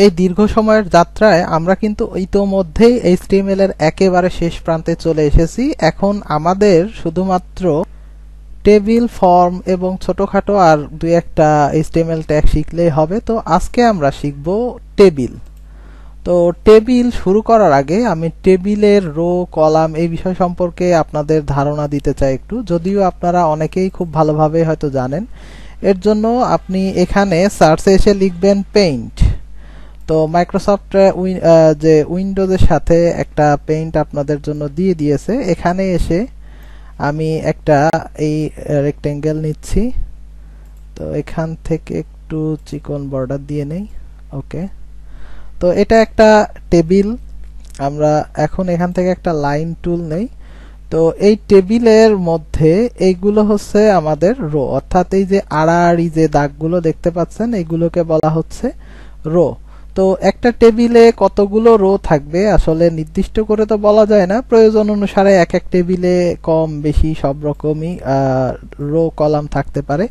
এই দীর্ঘ সময়ের যাত্রায় আমরা কিন্তু ইতোমধ্যেই HTML এর একেবারে শেষ প্রান্তে চলে এসেছি। এখন আমাদের শুধুমাত্র টেবিল, ফর্ম এবং ছোটখাটো আর দুই একটা HTML ট্যাগ শিখলেই হবে। তো আজকে আমরা শিখব টেবিল। তো টেবিল শুরু করার আগে আমি টেবিলের রো, কলাম এই বিষয় সম্পর্কে আপনাদের ধারণা দিতে চাই একটু, যদিও আপনারা অনেকেই খুব ভালোভাবে হয়তো জানেন। এর জন্য আপনি এখানে সার্চে এসে লিখবেন পেইন্ট। তো মাইক্রোসফট যে উইন্ডোজের সাথে একটা পেইন্ট আপনাদের জন্য দিয়ে দিয়েছে। এখানে এসে আমি একটা এই রেক্টেঙ্গেল নিচ্ছি। তো এখান থেকে একটু চিকন বর্ডার দিয়ে নেই। ওকে, তো এটা একটা টেবিল। আমরা এখন এখান থেকে একটা লাইন টুল নেই। তো এই টেবিলের মধ্যে এইগুলো হচ্ছে আমাদের রো, অর্থাৎ এই যে আড়াআড়ি যে দাগগুলো দেখতে পাচ্ছেন এইগুলোকে বলা হচ্ছে রো। তো একটা টেবিলে কতগুলো রো থাকবে আসলে নির্দিষ্ট করে তো বলা যায় না, প্রয়োজন অনুসারে এক এক টেবিলে কম বেশি সব রকমই রো, কলাম থাকতে পারে।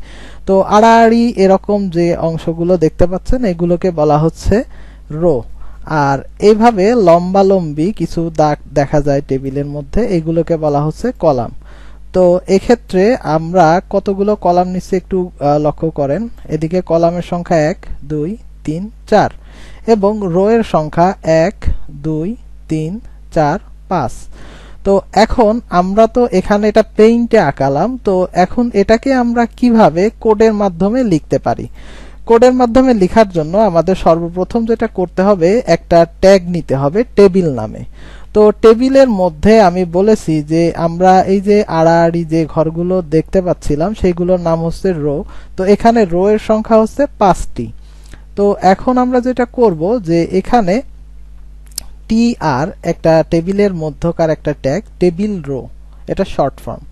তো আড়াআড়ি এরকম যে অংশগুলো দেখতে পাচ্ছেন এগুলোকে বলা হচ্ছে রো। আর এইভাবে লম্বালম্বি কিছু দাগ দেখা যায় টেবিলের মধ্যে, এগুলোকে বলা হচ্ছে কলাম। তো এক্ষেত্রে আমরা কতগুলো কলাম নিচ্ছি একটু লক্ষ্য করেন। এদিকে কলামের সংখ্যা 1 2 3 4 এবং রো এর সংখ্যা 1 2 3 4 5। তো এখন আমরা তো এখানে এটা পেইন্টে আঁকালাম। তো এখন এটাকে আমরা কিভাবে কোডের মাধ্যমে লিখতে পারি? কোডের মাধ্যমে লেখার জন্য আমাদের সর্বপ্রথম যেটা করতে হবে, একটা ট্যাগ নিতে হবে টেবিল নামে। তো টেবিলের মধ্যে আমি বলেছি যে আমরা এই যে আড়াআড়ি যে ঘরগুলো দেখতে পাচ্ছিলাম সেইগুলোর নাম হচ্ছে রো। তো এখানে রো এর সংখ্যা হচ্ছে 5টি। তো এখন আমরা যেটা করব যে এখানে TR একটা টেবিলের মধ্যকার একটা ট্যাগ, টেবিল রো, এটা শর্ট ফর্ম।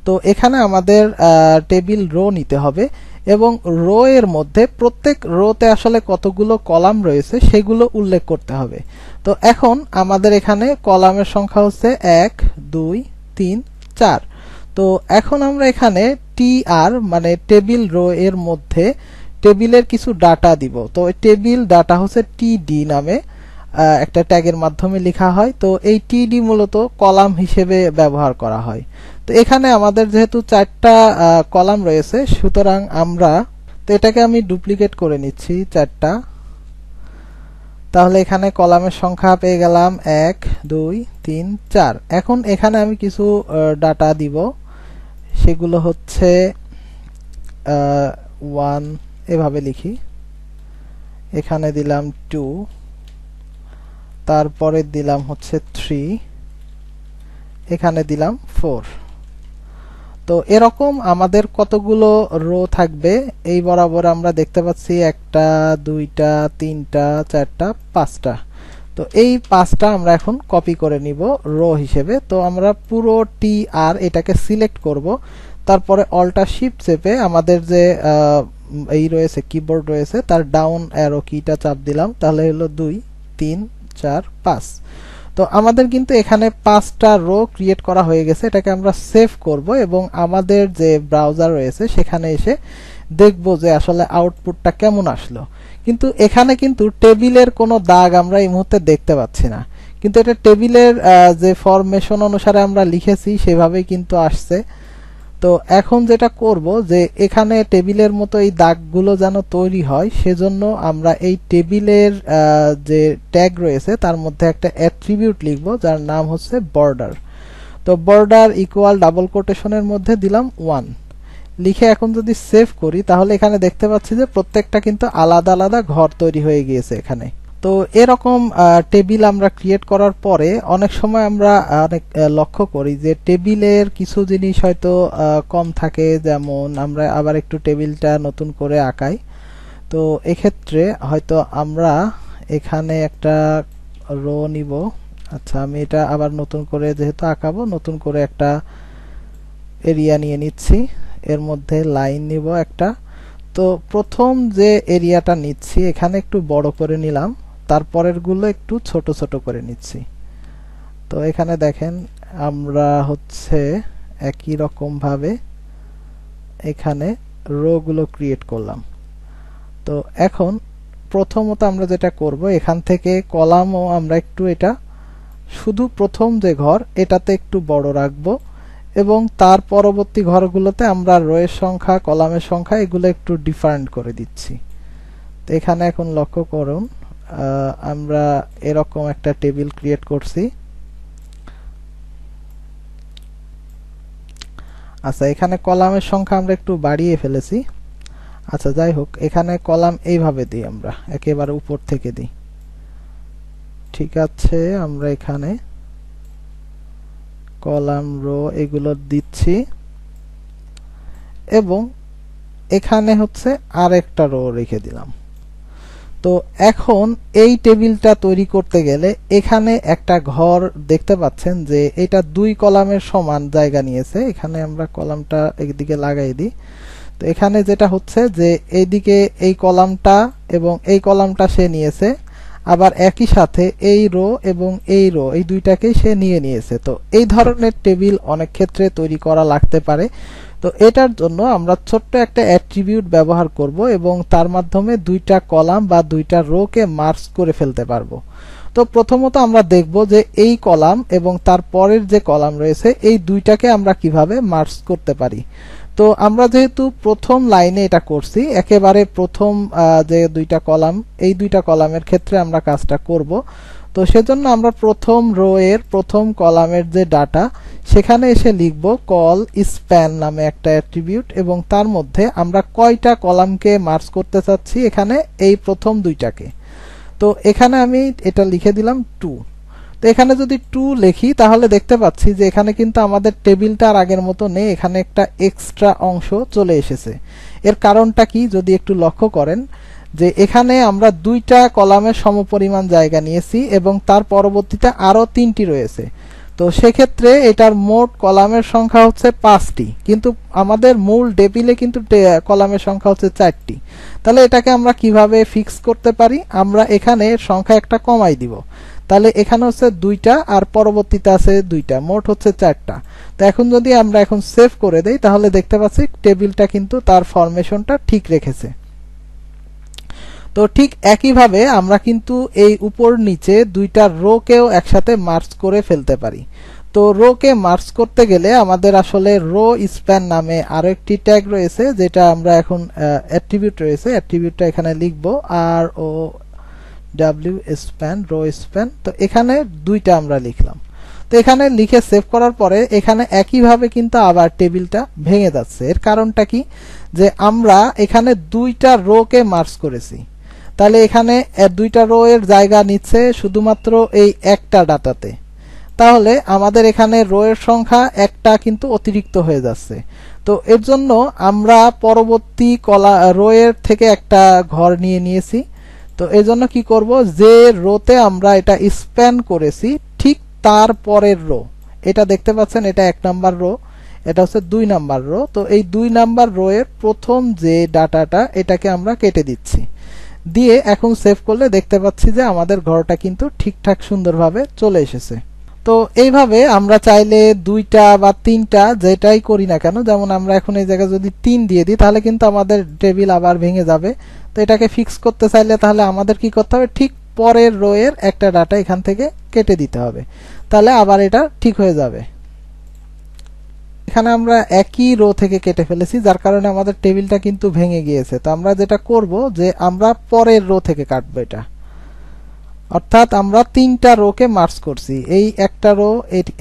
তো এখানে আমাদের টেবিল রো নিতে হবে এবং রো এর মধ্যে প্রত্যেক রোতে আসলে কতগুলো কলাম রয়েছে সেগুলো উল্লেখ করতে হবে। তো এখন আমাদের এখানে কলামের সংখ্যা হচ্ছে 1 2 3 4। তো এখন আমরা এখানে TR মানে টেবিল রো এর মধ্যে টেবিলের কিছু ডাটা দিব। তো টেবিল ডাটা হচ্ছে TD নামে একটা ট্যাগের মাধ্যমে লেখা হয়। তো এই TD মূলত কলাম হিসেবে ব্যবহার করা হয়। তো এখানে আমাদের যেহেতু 4টা কলাম রয়েছে, সুতরাং আমরা তো এটাকে আমি ডুপ্লিকেট করে নিচ্ছি 4টা। তাহলে এখানে কলামের সংখ্যা পেয়ে গেলাম 1 2 3 4। এখন এখানে আমি কিছু ডাটা দিব, সেগুলো হচ্ছে 1 এভাবে লিখি, এখানে দিলাম 2, তারপরে দিলাম হচ্ছে 3, এখানে দিলাম 4। তো এরকম আমাদের কতগুলো রো থাকবে এই বরাবর আমরা দেখতে পাচ্ছি 1টা 2টা 3টা 4টা 5টা। তো এই 5টা আমরা এখন কপি করে নিব রো হিসেবে। তো আমরা পুরো TR এটাকে সিলেক্ট করব, তারপরে অল্টার শিফট চেপে আমাদের যে এই রয়েছে কিবোর্ড রয়েছে তার ডাউন অ্যারো কিটা চাপ দিলাম, তাহলে হলো 2 3 4 5। তো আমাদের কিন্তু এখানে 5টা রো ক্রিয়েট করা হয়ে গেছে। এটাকে আমরা সেভ করব এবং আমাদের যে ব্রাউজার রয়েছে সেখানে এসে দেখব যে আসলে আউটপুটটা কেমন আসলো। কিন্তু এখানে কিন্তু টেবিলের কোনো দাগ আমরা এই মুহূর্তে দেখতে পাচ্ছি না, কিন্তু এটা টেবিলের যে ফরমেশন অনুসারে আমরা লিখেছি সেভাবেই কিন্তু আসছে। তো এখন যেটা করব যে এখানে টেবিলের মতো এই দাগগুলো যেন তৈরি হয় সেজন্য আমরা এই টেবিলের যে ট্যাগ রয়েছে তার মধ্যে একটা অ্যাট্রিবিউট লিখব যার নাম হচ্ছে বর্ডার। তো বর্ডার ইকুয়াল ডাবল কোটেশনের মধ্যে দিলাম 1 লিখে এখন যদি সেভ করি তাহলে এখানে দেখতে পাচ্ছি যে প্রত্যেকটা কিন্তু আলাদা আলাদা ঘর তৈরি হয়ে গিয়েছে এখানে। তো এরকম টেবিল আমরা ক্রিয়েট করার পরে অনেক সময় আমরা অনেক লক্ষ্য করি যে টেবিলের কিছু জিনিস হয়তো কম থাকে, যেমন আমরা আবার একটু টেবিলটা নতুন করে আঁকাই। তো এক্ষেত্রে হয়তো আমরা এখানে একটা রো নিব। আচ্ছা, আমি এটা আবার নতুন করে যেহেতু আঁকাবো, নতুন করে একটা এরিয়া নিয়ে নিচ্ছি, এর মধ্যে লাইন নিব একটা। তো প্রথম যে এরিয়াটা নিচ্ছি এখানে একটু বড় করে নিলাম, তারপরের গুলো একটু ছোট ছোট করে নিচ্ছি। তো এখানে দেখেন আমরা হচ্ছে একই রকম ভাবে এখানে রো গুলো ক্রিয়েট করলাম। তো এখন প্রথমত আমরা যেটা করব, এখান থেকে কলামও আমরা একটু এটা শুধু প্রথম যে ঘর এটাতে একটু বড় রাখবো এবং তার পরবর্তী ঘরগুলোতে আমরা রোয়ের সংখ্যা, কলামের সংখ্যা এগুলো একটু ডিফারেন্ট করে দিচ্ছি। তো এখানে এখন লক্ষ্য করুন, আমরা এরকম একটা টেবিল ক্রিয়েট করছি। আচ্ছা, এখানে কলামের সংখ্যা আমরা একটু বাড়িয়ে ফেলেছি। আচ্ছা, যাই হোক, এখানে কলাম এইভাবে দিই, আমরা একেবারে উপর থেকে দিই। ঠিক আছে, আমরা এখানে কলাম, রো এগুলো দিচ্ছি এবং এখানে হচ্ছে আরেকটা রো রেখে দিলাম। তো এখন এই টেবিলটা তৈরি করতে গেলে এখানে একটা ঘর দেখতে পাচ্ছেন যে এটা 2 কলামের সমান জায়গা নিয়েছে। এখানে আমরা কলামটা একদিকে লাগাই দিই। তো এখানে যেটা হচ্ছে যে এইদিকে এই কলামটা এবং এই কলামটা সে নিয়েছে, আবার একই সাথে এই রো এবং এই রো এই দুইটাকেই সে নিয়েছে। তো এই ধরনের টেবিল অনেক ক্ষেত্রে তৈরি করা লাগতে পারে। তো এটার জন্য আমরা ছোট্ট একটা অ্যাট্রিবিউট ব্যবহার করব এবং তার মাধ্যমে 2টা কলাম বা 2টা রোকে মার্জ করে ফেলতে পারবো। তো প্রথমত আমরা দেখব যে এই কলাম এবং তার পরের যে কলাম রয়েছে এই দুইটাকে আমরা কিভাবে মার্জ করতে পারি। তো আমরা যেহেতু প্রথম লাইনে এটা করছি, একেবারে প্রথম যে 2টা কলাম, এই 2টা কলামের ক্ষেত্রে আমরা কাজটা করব। তো সেজন্য আমরা প্রথম রো এর প্রথম কলামের যে ডাটা, সেখানে এসে লিখব কল স্প্যান নামে একটা অ্যাট্রিবিউট এবং তার মধ্যে আমরা কয়টা কলামকে মার্জ করতে চাচ্ছি, এখানে এই প্রথম 2টাকে। তো এখানে আমি এটা লিখে দিলাম 2। তো এখানে যদি 2 লিখি তাহলে দেখতে পাচ্ছি যে এখানে কিন্তু আমাদের টেবিলটা আর আগের মতো নেই, এখানে একটা এক্সট্রা অংশ চলে এসেছে। এর কারণটা কি যদি একটু লক্ষ্য করেন, যে এখানে আমরা 2টা কলামের সমপরিমাণ জায়গা নিয়েছি এবং তার পরবর্তীতে আরো 3টি রয়েছে। তো সেক্ষেত্রে এটার মোট কলামের সংখ্যা হচ্ছে 5টি, কিন্তু আমাদের মূল টেবিলে কিন্তু কলামের সংখ্যা হচ্ছে 4টি। তাহলে এটাকে আমরা কিভাবে ফিক্স করতে পারি, আমরা এখানে সংখ্যা একটা কমাই দিব। তাহলে এখানে হচ্ছে 2টা আর পরবর্তীতে আছে 2টা, মোট হচ্ছে 4টা। তো এখন যদি আমরা এখন সেভ করে দেই তাহলে দেখতে পাচ্ছি টেবিলটা কিন্তু তার ফরমেশনটা ঠিক রেখেছে। তো ঠিক একইভাবে আমরা কিন্তু এই উপর নিচে 2টা রো কেও একসাথে মার্জ করে ফেলতে পারি। তো রো কে মার্জ করতে গেলে আমাদের আসলে রো স্প্যান নামে আরো একটি ট্যাগ রয়েছে, যেটা আমরা এখন অ্যাট্রিবিউট রয়েছে, অ্যাট্রিবিউটটা এখানে লিখব R O W span, row span. তো এখানে 2টা আমরা লিখলাম। তো এখানে লিখে সেভ করার পরে এখানে একইভাবে কিন্তু আবার টেবিলটা ভেঙে যাচ্ছে। এর কারণটা কি, যে আমরা এখানে 2টা রো কে মার্জ করেছি। তাহলে এখানে 2টা রো এর জায়গা নিচ্ছে শুধুমাত্র এই একটা ডাটাতে। তাহলে আমাদের এখানে রো এর সংখ্যা একটা কিন্তু অতিরিক্ত হয়ে যাচ্ছে। তো এর জন্য আমরা পরবর্তী রো এর থেকে একটা ঘর নিয়েছি। তো এই জন্য কি করব, যে রোতে আমরা এটা স্প্যান করেছি ঠিক তার পরের রো, এটা দেখতে পাচ্ছেন এটা 1 নাম্বার রো, এটা হচ্ছে 2 নাম্বার রো। তো এই 2 নাম্বার রো এর প্রথম যে ডাটাটা এটাকে আমরা কেটে দিচ্ছি, দিয়ে এখন সেভ করলে দেখতে পাচ্ছি যে আমাদের ঘরটা কিন্তু ঠিকঠাক সুন্দরভাবে চলে এসেছে। তো এইভাবে আমরা চাইলে 2টা বা 3টা যেটাই করি না কেন, যেমন আমরা এখন এই জায়গায় যদি 3 দিয়ে দিই তাহলে কিন্তু আমাদের টেবিল আবার ভেঙে যাবে। তো এটাকে ফিক্স করতে চাইলে তাহলে আমাদের কি করতে হবে, ঠিক পরের রো এর একটা ডাটা এখান থেকে কেটে দিতে হবে, তাহলে আবার এটা ঠিক হয়ে যাবে। এখানে আমরা একই রো থেকে কেটে ফেলেছি, যার কারণে আমাদের টেবিলটা কিন্তু ভেঙে গিয়েছে। তো আমরা যেটা করব যে আমরা পরের রো থেকে কাটবো এটা, অর্থাৎ আমরা 3টা রো কে মার্জ করছি। এই একটা রো,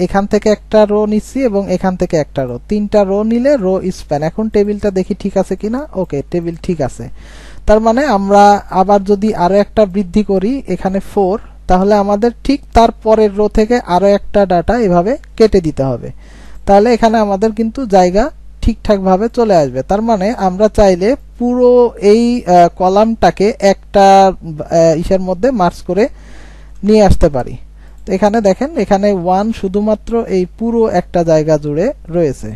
এখান থেকে একটা রো নিচ্ছি এবং এখান থেকে একটা রো, 3টা রো নিলে রো স্প্যান। এখন টেবিলটা দেখি ঠিক আছে কিনা, ওকে, টেবিল ঠিক আছে। তার মানে আমরা আবার যদি আরো একটা বৃদ্ধি করি এখানে 4, তাহলে আমাদের ঠিক তার পরের রো থেকে আরো একটা ডাটা এভাবে কেটে দিতে হবে। তাহলে এখানে আমাদের কিন্তু জায়গা ঠিকঠাক ভাবে চলে আসবে। তার মানে আমরা চাইলে পুরো এই কলামটাকে একটা ইসের মধ্যে মার্জ করে নিয়ে আসতে পারি। তো এখানে দেখেন, এখানে 1 শুধুমাত্র এই পুরো একটা জায়গা জুড়ে রয়েছে।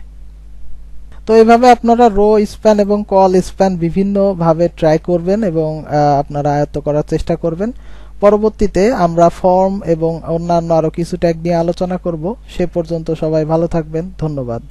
তো এইভাবে আপনারা রো স্প্যান এবং কল স্প্যান বিভিন্ন ভাবে ট্রাই করবেন এবং আপনারা আয়ত্ত করার চেষ্টা করবেন। পরবর্তীতে আমরা ফর্ম এবং অন্যান্য আরো কিছু ট্যাগ নিয়ে আলোচনা করব। সে পর্যন্ত সবাই ভালো থাকবেন, ধন্যবাদ।